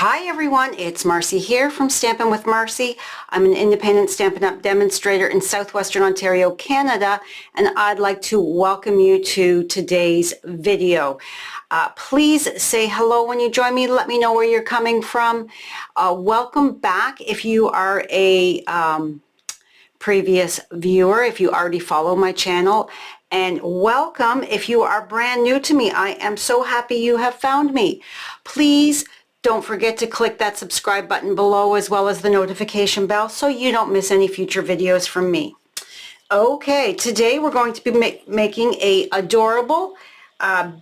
Hi everyone, it's Marcy here from Stampin' with Marcy. I'm an independent Stampin' Up! Demonstrator in Southwestern Ontario, Canada, and I'd like to welcome you to today's video. Please say hello when you join me. Let me know where you're coming from. Welcome back if you are a previous viewer, if you already follow my channel. And welcome if you are brand new to me. I am so happy you have found me. Please don't forget to click that subscribe button below as well as the notification bell so you don't miss any future videos from me. Okay, today we're going to be making a adorable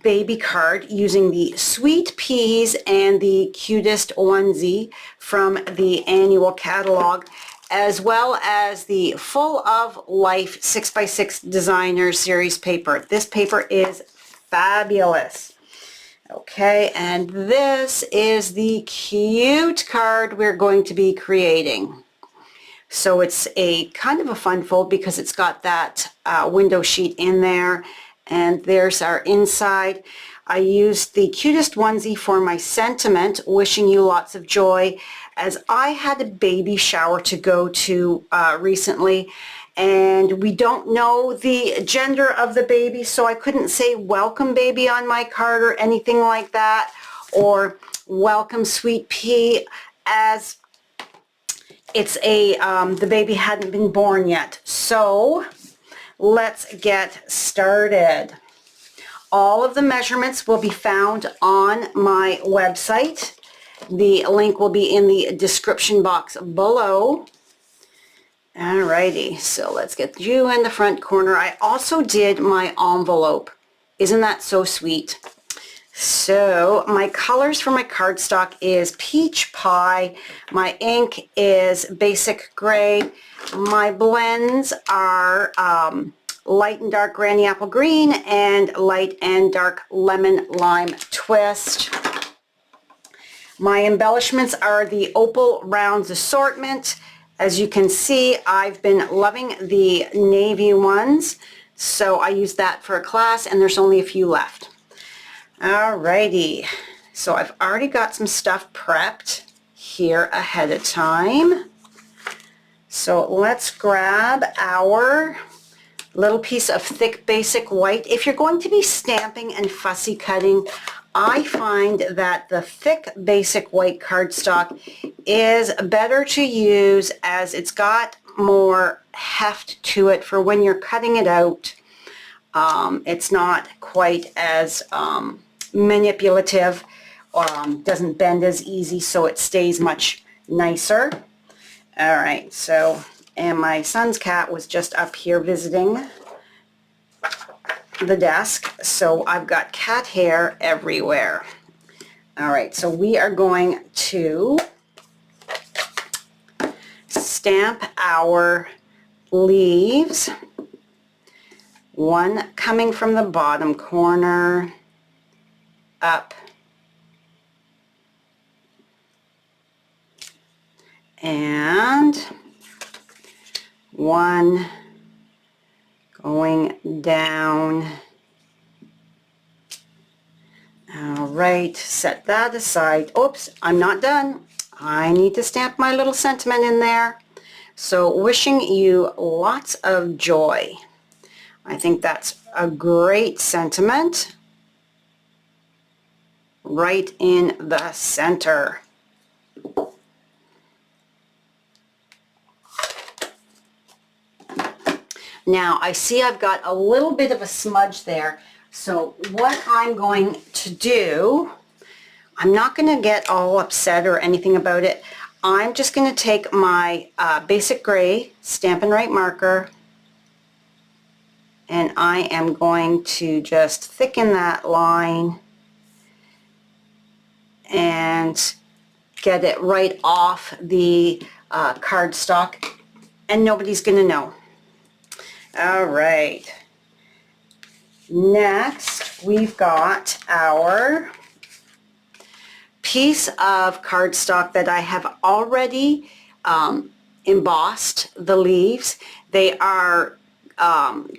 baby card using the Sweet Peas and the Cutest Onesie from the annual catalog, as well as the Full of Life 6x6 Designer Series paper. This paper is fabulous. Okay, and this is the cute card we're going to be creating. So it's a kind of a fun fold because it's got that window sheet in there, and there's our inside. I used the Cutest Onesie for my sentiment, wishing you lots of joy, as I had a baby shower to go to recently, and we don't know the gender of the baby, so I couldn't say welcome baby on my card or anything like that, or welcome sweet pea, as it's a the baby hadn't been born yet. So let's get started. All of the measurements will be found on my website. The link will be in the description box below. Alrighty, so let's get you in the front corner. I also did my envelope. Isn't that so sweet? So my colors for my cardstock is Peach Pie. My ink is Basic Gray. My blends are Light and Dark Granny Apple Green and Light and Dark Lemon Lime Twist. My embellishments are the Opal Rounds Assortment. As you can see, I've been loving the navy ones, so I used that for a class, and there's only a few left. Alrighty, so I've already got some stuff prepped here ahead of time. So let's grab our little piece of thick basic white. If you're going to be stamping and fussy cutting, I find that the thick basic white cardstock is better to use, as it's got more heft to it for when you're cutting it out. It's not quite as manipulative, doesn't bend as easy, so it stays much nicer. Alright, so, and my son's cat was just up here visiting the desk, so I've got cat hair everywhere. Alright, so we are going to stamp our leaves, one coming from the bottom corner up, and one going down. All right, set that aside. Oops, I'm not done. I need to stamp my little sentiment in there. So wishing you lots of joy. I think that's a great sentiment right in the center. Now I see I've got a little bit of a smudge there, so what I'm going to do, I'm not going to get all upset or anything about it. I'm just going to take my Basic Gray Stampin' Right marker, and I am going to just thicken that line and get it right off the cardstock, and nobody's going to know. All right, next we've got our piece of cardstock that I have already embossed the leaves. They are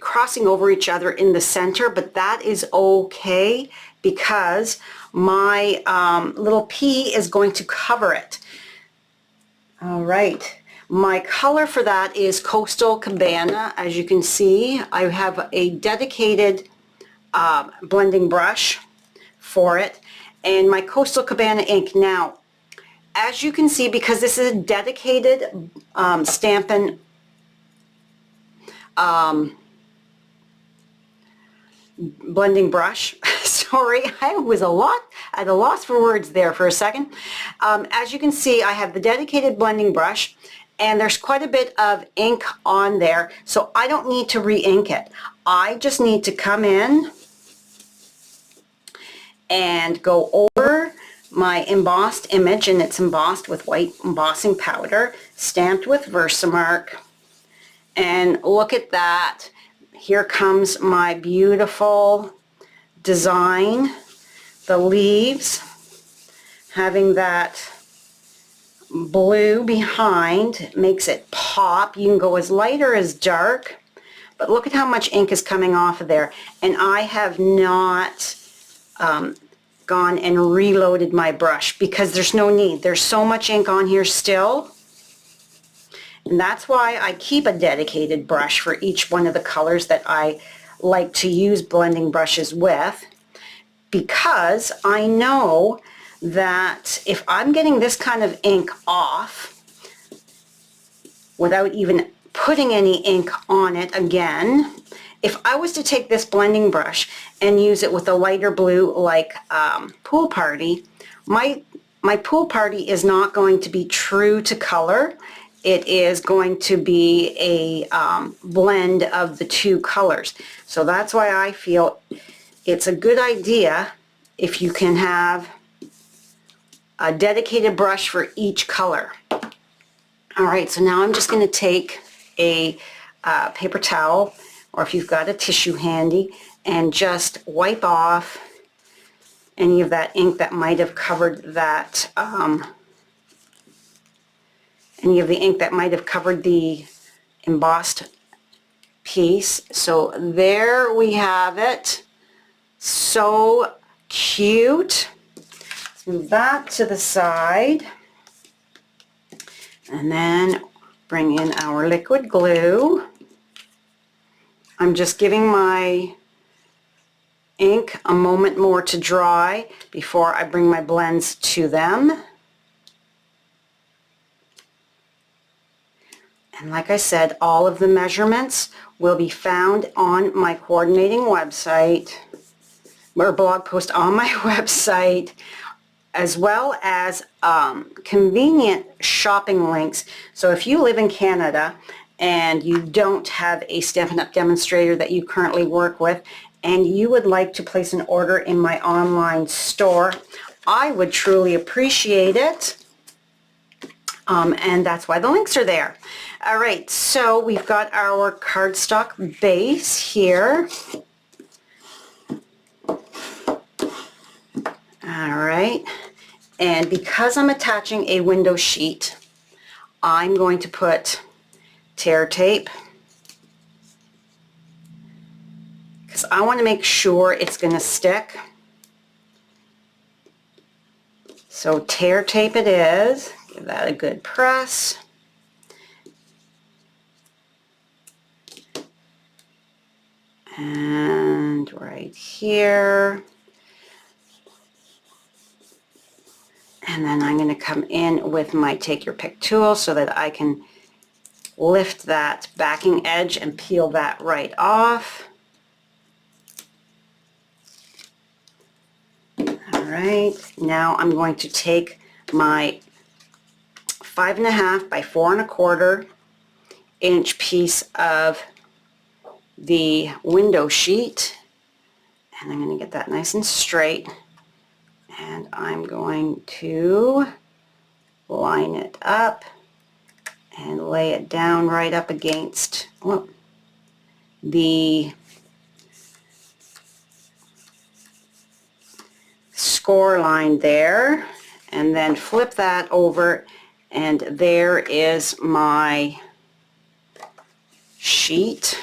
crossing over each other in the center, but that is okay. because my little P is going to cover it. All right. My color for that is Coastal Cabana. As you can see, I have a dedicated blending brush for it, and my Coastal Cabana ink. Now, as you can see, because this is a dedicated Stampin' blending brush. Sorry, I was at a loss for words there for a second. As you can see, I have the dedicated blending brush, and there's quite a bit of ink on there, so I don't need to re-ink it. I just need to come in and go over my embossed image, and it's embossed with white embossing powder, stamped with Versamark, and look at that. Here comes my beautiful design. The leaves having that blue behind makes it pop. You can go as light or as dark, but look at how much ink is coming off of there. And I have not gone and reloaded my brush because there's no need. There's so much ink on here still. And that's why I keep a dedicated brush for each one of the colors that I like to use blending brushes with, because I know that if I'm getting this kind of ink off without even putting any ink on it again, if I was to take this blending brush and use it with a lighter blue like Pool Party, my Pool Party is not going to be true to color. It is going to be a blend of the two colors. So that's why I feel it's a good idea if you can have a dedicated brush for each color. All right, so now I'm just going to take a paper towel, or if you've got a tissue handy, and just wipe off any of that ink that might have covered that, any of the ink that might have covered the embossed piece. So there we have it. So cute. Let's move that to the side. And then bring in our liquid glue. I'm just giving my ink a moment more to dry before I bring my blends to them. And like I said, all of the measurements will be found on my coordinating website, or blog post on my website, as well as convenient shopping links. So if you live in Canada and you don't have a Stampin' Up! Demonstrator that you currently work with, and you would like to place an order in my online store, I would truly appreciate it. And that's why the links are there. All right, so we've got our cardstock base here. All right, and because I'm attaching a window sheet, I'm going to put tear tape, because I want to make sure it's going to stick. So tear tape it is. Give that a good press. And right here. And then I'm going to come in with my Take Your Pick tool so that I can lift that backing edge and peel that right off. All right, now I'm going to take my 5.5 by 4.25 inch piece of the window sheet, and I'm going to get that nice and straight, and I'm going to line it up and lay it down right up against the score line there, and then flip that over, and there is my sheet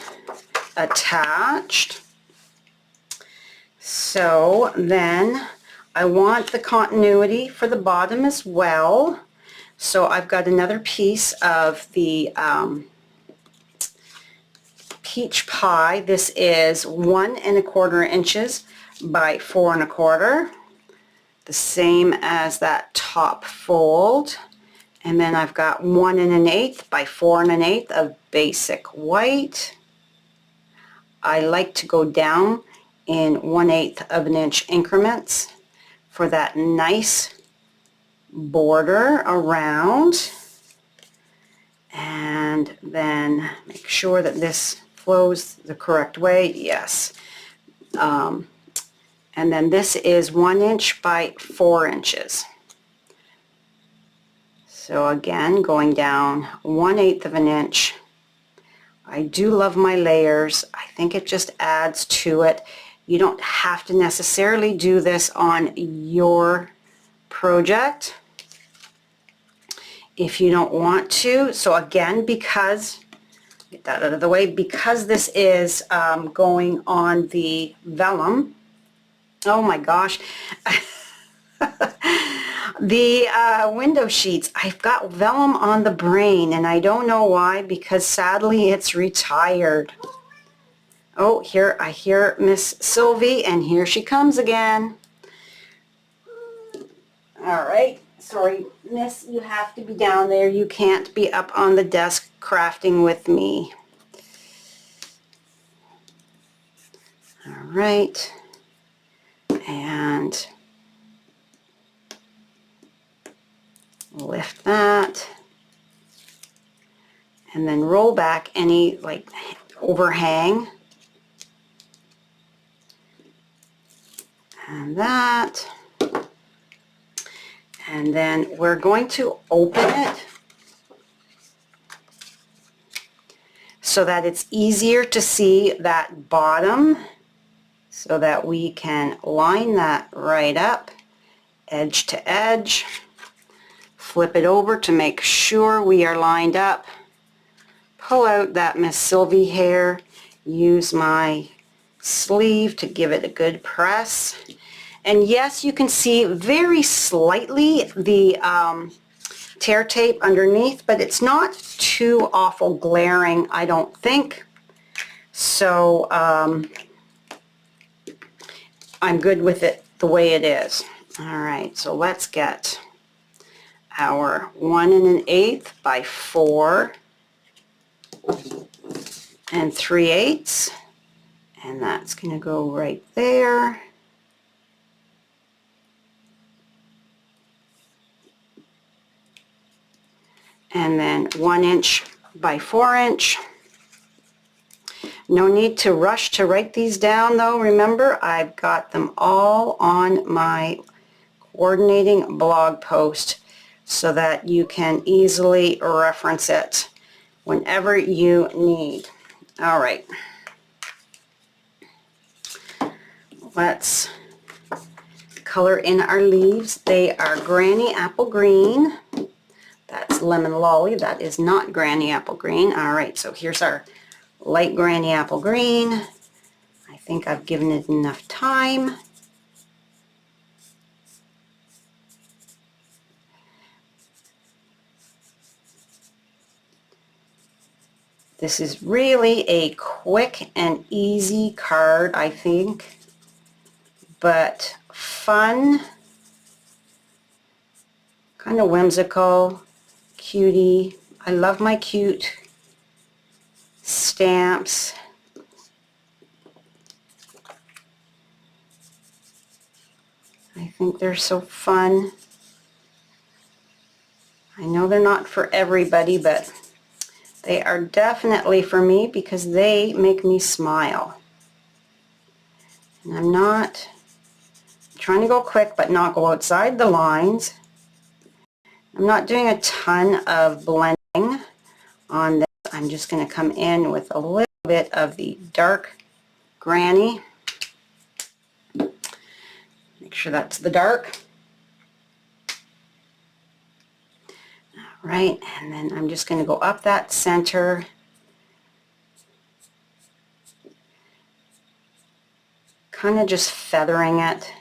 attached. So then I want the continuity for the bottom as well. So I've got another piece of the peach pie. This is 1 1/4 inches by 4 1/4. The same as that top fold. And then I've got 1 1/8 by 4 1/8 of basic white. I like to go down in 1/8 of an inch increments for that nice border around. And then make sure that this flows the correct way. Yes. And then this is 1 inch by 4 inches. So again, going down 1/8 of an inch. I do love my layers. I think it just adds to it. You don't have to necessarily do this on your project if you don't want to. So again, because, get that out of the way, because this is going on the vellum, oh my gosh, the window sheets, I've got vellum on the brain, and I don't know why, because sadly it's retired. Oh, here I hear Miss Sylvie, and here she comes again. All right, sorry, Miss, you have to be down there. You can't be up on the desk crafting with me. All right, and lift that, and then roll back any like overhang, and that, and then we're going to open it so that it's easier to see that bottom, so that we can line that right up, edge to edge, flip it over to make sure we are lined up, pull out that Miss Sylvie hair, use my sleeve to give it a good press. And yes, you can see very slightly the tear tape underneath, but it's not too awful glaring, I don't think. So I'm good with it the way it is. All right, so let's get our 1 1/8 by 4 3/8, and that's going to go right there. And then 1 inch by 4 inch. No need to rush to write these down though. Remember, I've got them all on my coordinating blog post so that you can easily reference it whenever you need. All right. Let's color in our leaves. They are Granny Apple Green. That's Lemon Lolly. That is not Granny Apple Green. All right, so here's our light Granny Apple Green. I think I've given it enough time. This is really a quick and easy card, I think, but fun, kind of whimsical, cutie. I love my cute stamps. I think they're so fun. I know they're not for everybody, but they are definitely for me because they make me smile. And I'm not trying to go quick but not go outside the lines. I'm not doing a ton of blending on this. I'm just going to come in with a little bit of the dark Granny. Make sure that's the dark. All right, and then I'm just going to go up that center. kind of just feathering it.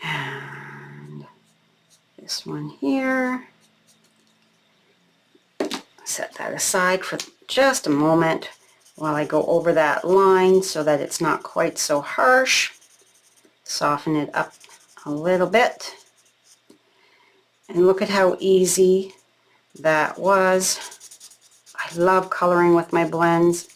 And this one here. Set that aside for just a moment while I go over that line so that it's not quite so harsh. Soften it up a little bit. And look at how easy that was. I love coloring with my blends.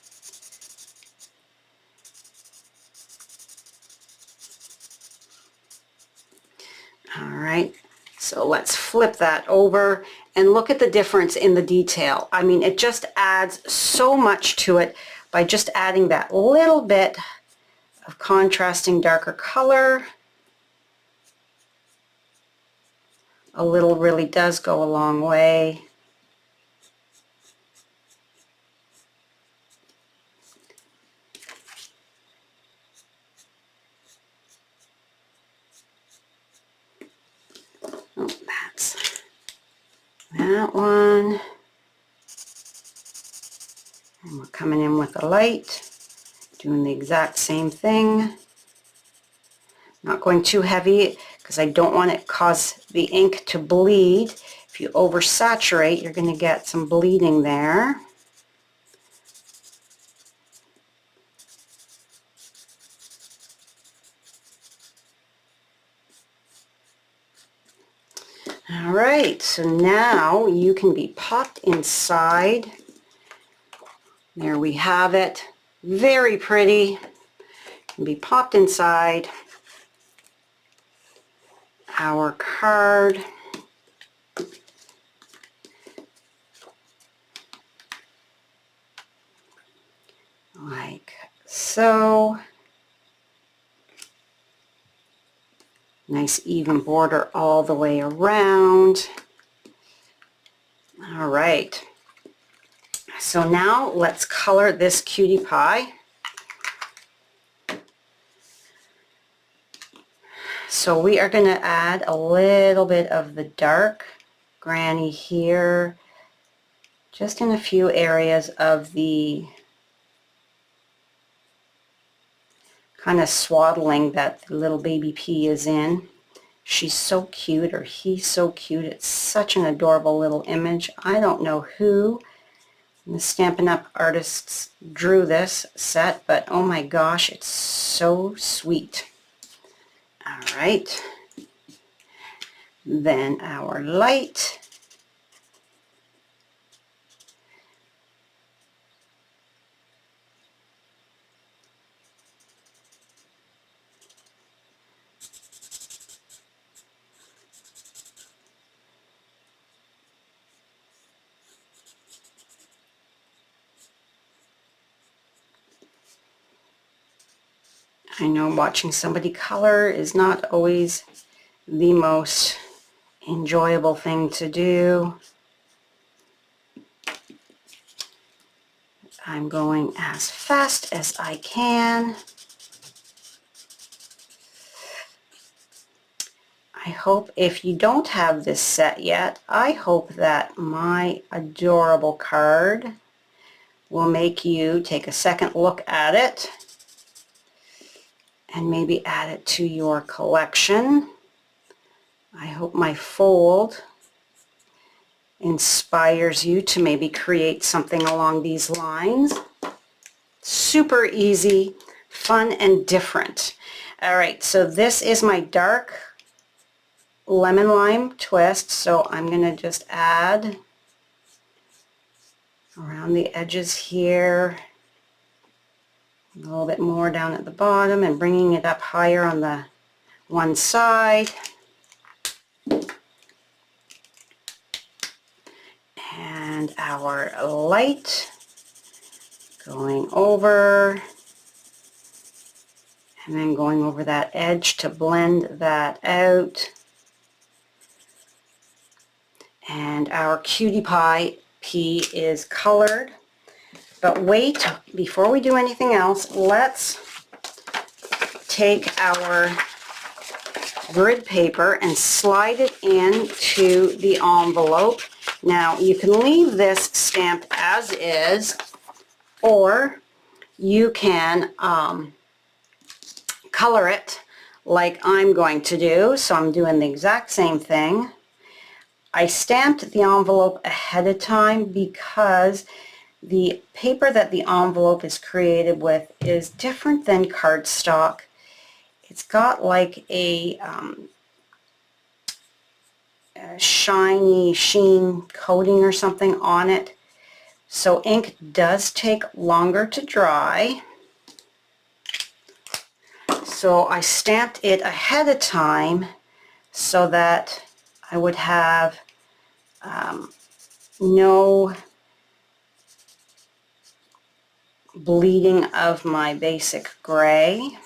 All right, so let's flip that over and look at the difference in the detail. I mean, it just adds so much to it by just adding that little bit of contrasting darker color. A little really does go a long way. Oh, that's that one. And we're coming in with a light, doing the exact same thing. Not going too heavy because I don't want it to cause the ink to bleed. If you oversaturate, you're going to get some bleeding there. All right, so now you can be popped inside. There we have it. Very pretty. Can be popped inside our card. Like so. Nice even border all the way around. All right. So now let's color this cutie pie. So we are going to add a little bit of the dark granny here, just in a few areas of the kind of swaddling that the little baby pea is in. She's so cute, or he's so cute. It's such an adorable little image. I don't know who the Stampin' Up! Artists drew this set, but oh my gosh, it's so sweet. All right. Then our light. I know watching somebody color is not always the most enjoyable thing to do. I'm going as fast as I can. I hope if you don't have this set yet, I hope that my adorable card will make you take a second look at it and maybe add it to your collection. I hope my fold inspires you to maybe create something along these lines. Super easy, fun, and different. All right, so this is my dark lemon lime twist, so I'm going to just add around the edges here, a little bit more down at the bottom, and bringing it up higher on the one side. And our light going over, and then going over that edge to blend that out. And our cutie pie pea is colored. But wait, before we do anything else, let's take our grid paper and slide it into the envelope. Now, you can leave this stamp as is, or you can color it like I'm going to do. So I'm doing the exact same thing. I stamped the envelope ahead of time because the paper that the envelope is created with is different than cardstock. It's got like a shiny sheen coating or something on it. So ink does take longer to dry. So I stamped it ahead of time so that I would have no bleeding of my basic gray.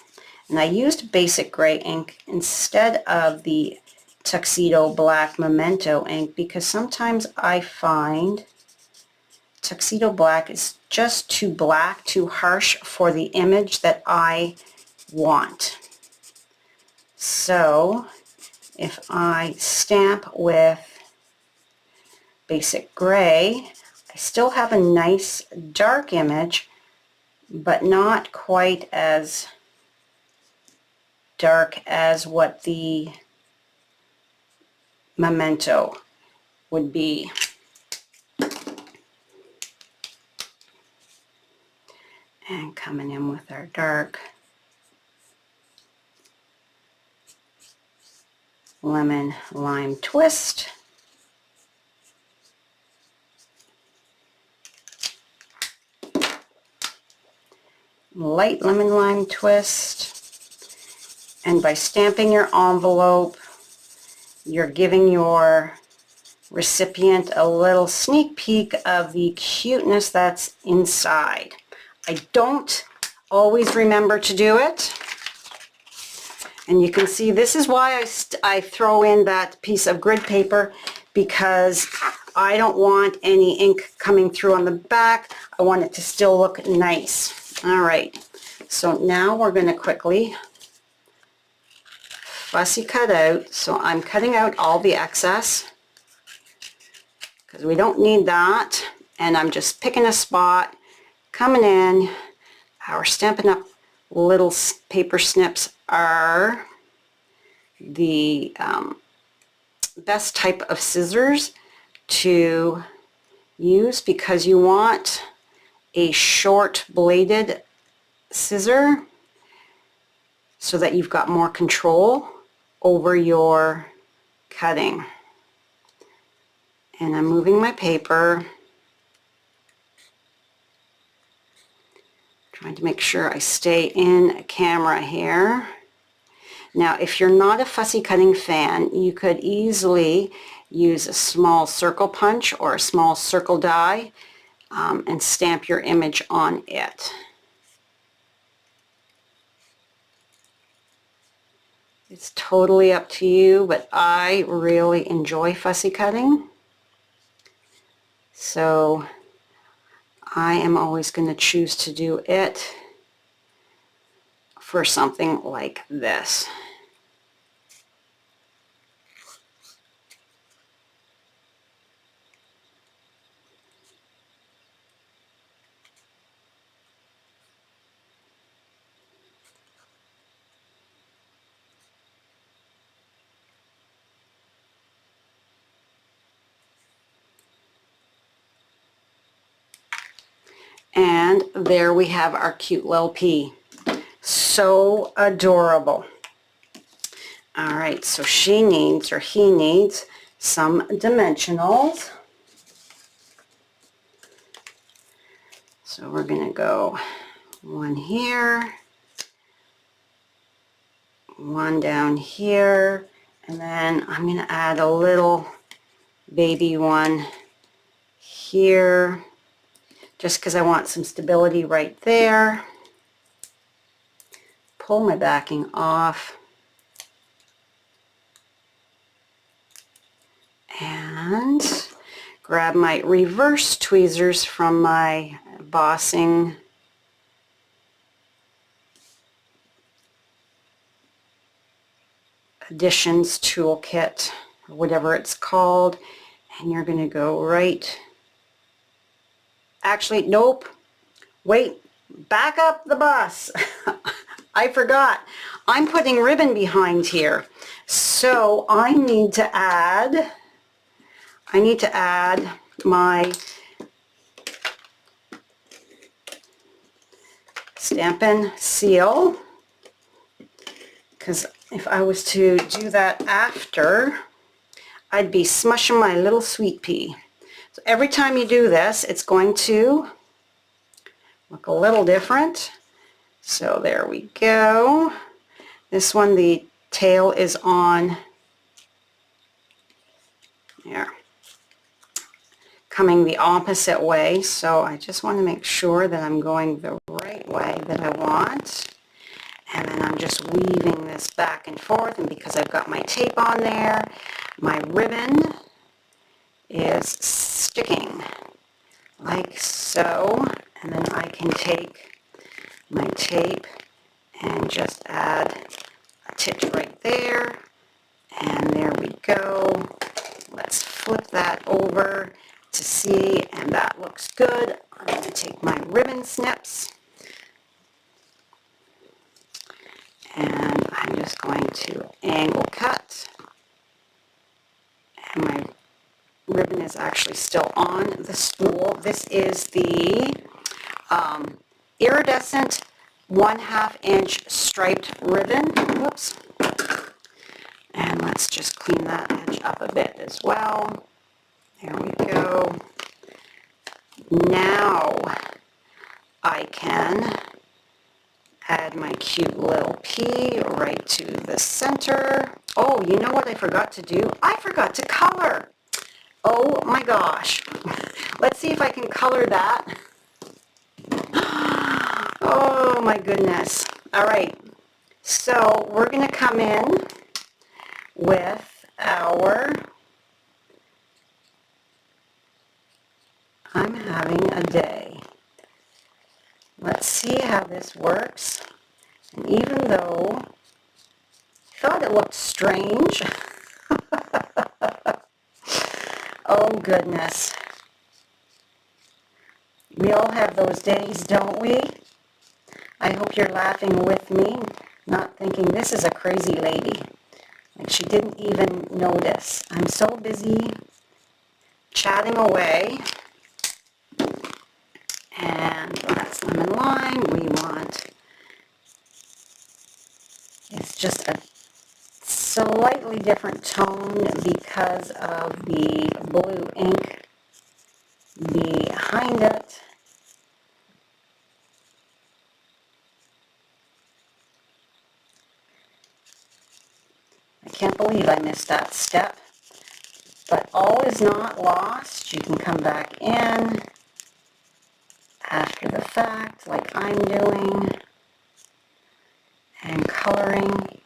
And I used basic gray ink instead of the Tuxedo Black Memento ink because sometimes I find Tuxedo Black is just too black, too harsh for the image that I want. So if I stamp with basic gray, I still have a nice dark image, but not quite as dark as what the Memento would be. And coming in with our dark lemon lime twist. Light lemon lime twist. And by stamping your envelope, you're giving your recipient a little sneak peek of the cuteness that's inside. I don't always remember to do it. And you can see this is why I throw in that piece of grid paper, because I don't want any ink coming through on the back. I want it to still look nice. All right, so now we're going to quickly fussy cut out. So I'm cutting out all the excess because we don't need that. And I'm just picking a spot, coming in. Our Stampin' Up! Little paper snips are the best type of scissors to use because you want a short bladed scissor so that you've got more control over your cutting. And I'm moving my paper, trying to make sure I stay in camera here. Now, if you're not a fussy cutting fan, you could easily use a small circle punch or a small circle die and stamp your image on it. It's totally up to you, but I really enjoy fussy cutting. So I am always going to choose to do it for something like this. And there we have our cute little pea. So adorable. All right, so she needs, or he needs, some dimensionals. So we're going to go one here, one down here, and then I'm going to add a little baby one here, just because I want some stability right there. Pull my backing off. And grab my reverse tweezers from my embossing additions toolkit, or whatever it's called, And you're going to go right, actually, nope, wait, back up the bus. I forgot. I'm putting ribbon behind here. So I need to add my Stampin' seal, because if I was to do that after, I'd be smushing my little sweet pea. So every time you do this, it's going to look a little different. So there we go. This one, the tail is on there, coming the opposite way. So I just want to make sure that I'm going the right way that I want. And then I'm just weaving this back and forth, and because I've got my tape on there, my ribbon is sticking like so. And then I can take my tape and just add a titch right there, and there we go. Let's flip that over to see, and that looks good. I'm going to take my ribbon snips, and I'm just going to angle cut, and my ribbon is actually still on the spool. This is the iridescent 1/2 inch striped ribbon. Whoops. And let's just clean that edge up a bit as well. There we go. Now I can add my cute little pea right to the center. Oh, you know what I forgot to do? I forgot to color. Oh my gosh. Let's see if I can color that. Oh my goodness. All right. So we're going to come in with our I'm having a day. Let's see how this works. And even though I thought it looked strange, oh goodness. We all have those days, don't we? I hope you're laughing with me, not thinking this is a crazy lady. Like she didn't even notice. I'm so busy chatting away. And that's lemon lime. We want, it's just a slightly different tone because of the blue ink behind it. I can't believe I missed that step, but all is not lost. You can come back in after the fact, like I'm doing, and coloring.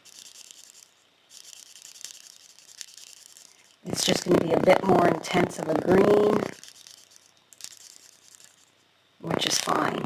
It's just going to be a bit more intense of a green, which is fine.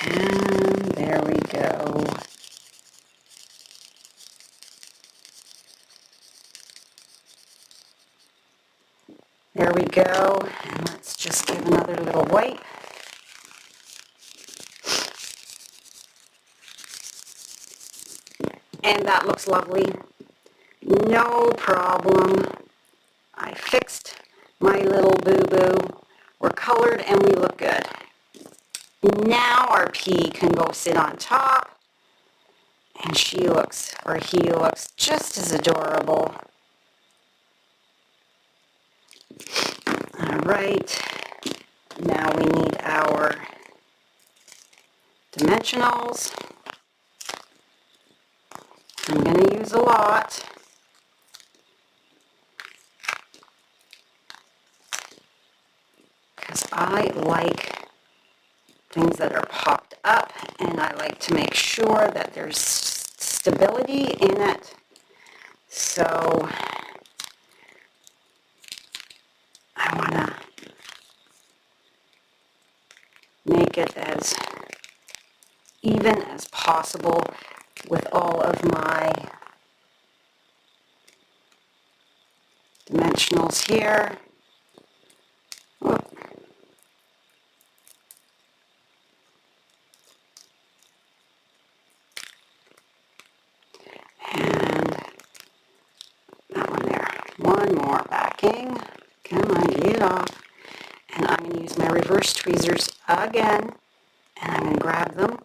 And there we go. There we go. And let's just give another little wipe. And that looks lovely. No problem. I fixed my little boo-boo. We're colored and we look good. Now our pea can go sit on top, and she looks, or he looks, just as adorable. All right, now we need our dimensionals. I'm going to use a lot. Because I like things that are popped up, and I like to make sure that there's stability in it. So I want to make it as even as possible with all of my dimensionals here. Whoop. And that one there. One more backing. Come on, get it off. And I'm going to use my reverse tweezers again, and I'm going to grab them,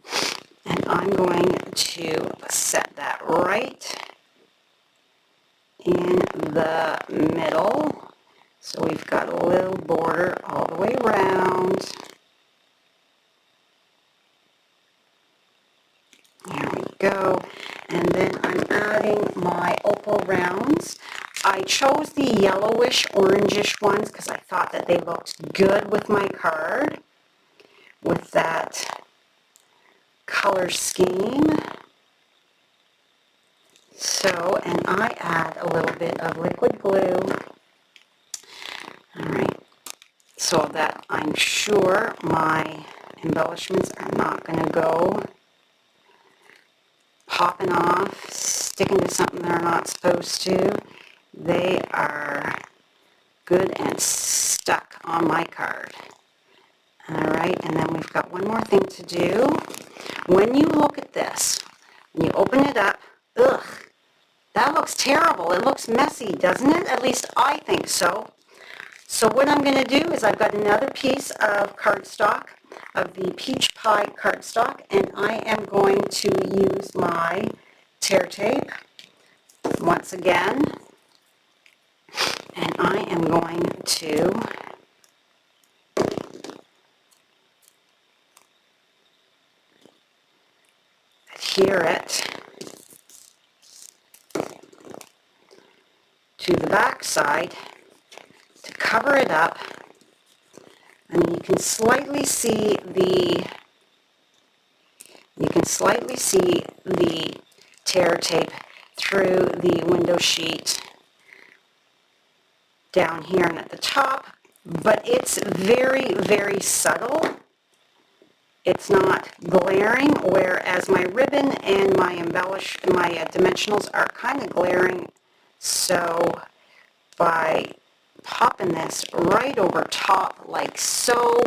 and I'm going to set that right in the middle. So we've got a little border all the way around. There we go. And then I'm adding my opal rounds. I chose the yellowish, orangish ones because I thought that they looked good with my card, with that color scheme. So, and I add a little bit of liquid glue. All right, so that I'm sure my embellishments are not going to go popping off, sticking to something they're not supposed to. They are good and stuck on my card. All right, and then we've got one more thing to do. When you look at this, when you open it up, ugh, that looks terrible. It looks messy, doesn't it? At least I think so. So what I'm going to do is I've got another piece of cardstock, of the peach pie cardstock, and I am going to use my tear tape once again, and I am going to adhere it to the back side to cover it up. And you can slightly see the tear tape through the window sheet down here and at the top, but it's very, very subtle. It's not glaring, whereas my ribbon and my dimensionals are kind of glaring. So by popping this right over top like so,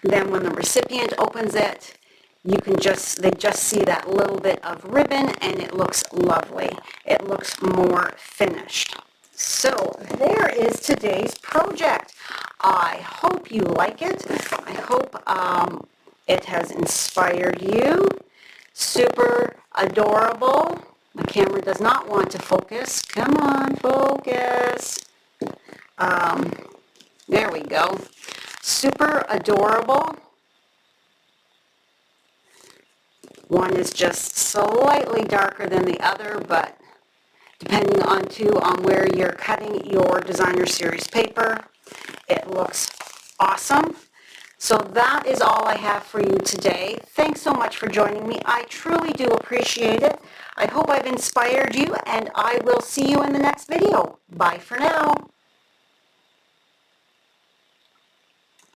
then when the recipient opens it, they just see that little bit of ribbon, and it looks lovely. It looks more finished. So there is today's project. I hope you like it. I hope it has inspired you. Super adorable. My camera does not want to focus. Come on, focus. There we go. Super adorable. One is just slightly darker than the other, but depending on where you're cutting your designer series paper, it looks awesome. So that is all I have for you today. Thanks so much for joining me. I truly do appreciate it. I hope I've inspired you, and I will see you in the next video. Bye for now.